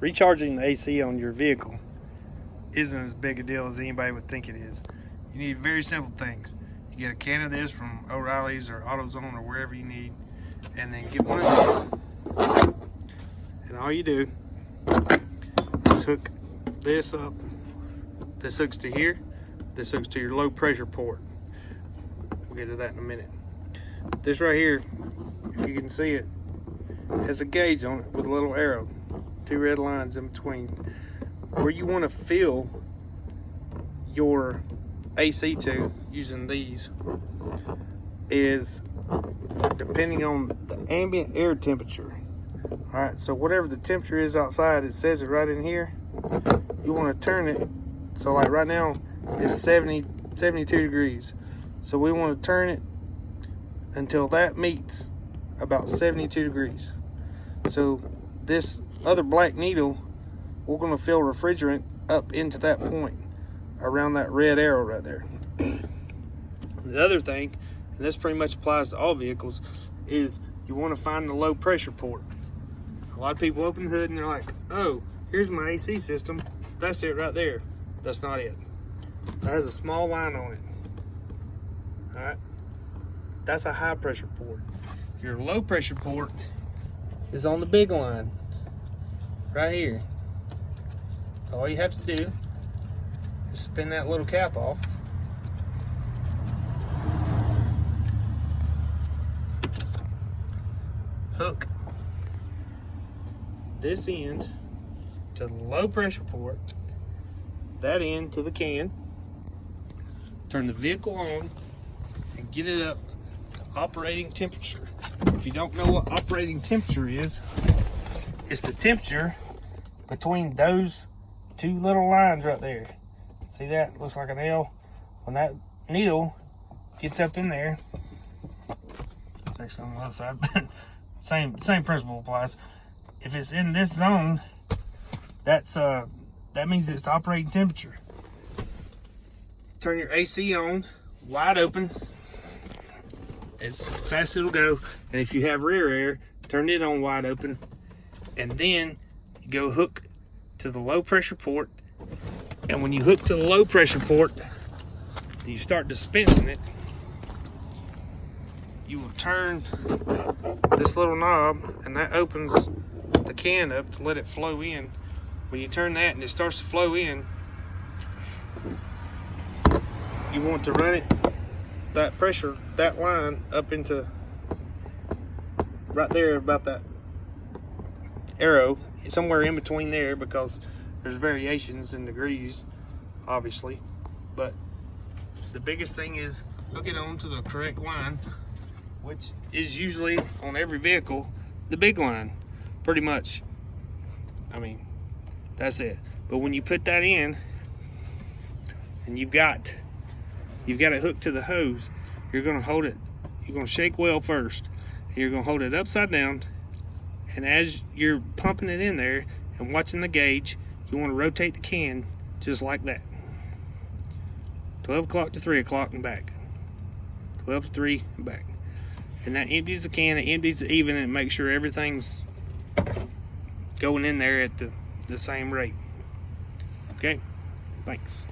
recharging the AC on your vehicle isn't as big a deal as anybody would think it is. You need very simple things. You get a can of this from O'Reilly's or AutoZone or wherever you need, and then get one of these. And all you do is hook this up. This hooks to here. This hooks to your low pressure port. We'll get to that in a minute. This right here, if you can see it, has a gauge on it with a little arrow, 2 red lines in between. Where you want to fill your AC to using these is depending on the ambient air temperature. All right, so whatever the temperature is outside, it says it right in here. You want to turn it, so like right now it's 72 degrees. So we want to turn it until that meets about 72 degrees. So this other black needle, we're going to fill refrigerant up into that point around that red arrow right there. The other thing, and this pretty much applies to all vehicles, is you want to find the low pressure port. A lot of people open the hood and they're like, oh, here's my AC system. That's it right there. That's not it. That has a small line on it. All right, that's a high pressure port. Your low pressure port is on the big line right here. So all you have to do is spin that little cap off, hook this end to the low pressure port, that end to the can, turn the vehicle on, and get it up to operating temperature. If you don't know what operating temperature is, it's the temperature between those 2 little lines right there. See that? Looks like an L. When that needle gets up in there, it's actually on the other side, but same principle applies. If it's in this zone, that means it's the operating temperature. Turn your AC on, wide open, as fast as it'll go. And if you have rear air, turn it on wide open, and then you go hook to the low pressure port. And when you hook to the low pressure port, you start dispensing it, you will turn this little knob, and that opens the can up to let it flow in. When you turn that and it starts to flow in, you want to run it, that pressure, that line up into right there, about that arrow, somewhere in between there, because there's variations in degrees, obviously. But the biggest thing is hook it on to the correct line, which is usually on every vehicle the big line, pretty much. I mean, that's it. But when you put that in and you've got it hooked to the hose, you're going to hold it, you're going to shake well first, and you're going to hold it upside down, and as you're pumping it in there and watching the gauge, you want to rotate the can just like that. 12 o'clock to 3 o'clock and back. 12 to 3 and back. And that empties the can, it empties it even, and makes sure everything's going in there at the same rate. Okay, thanks.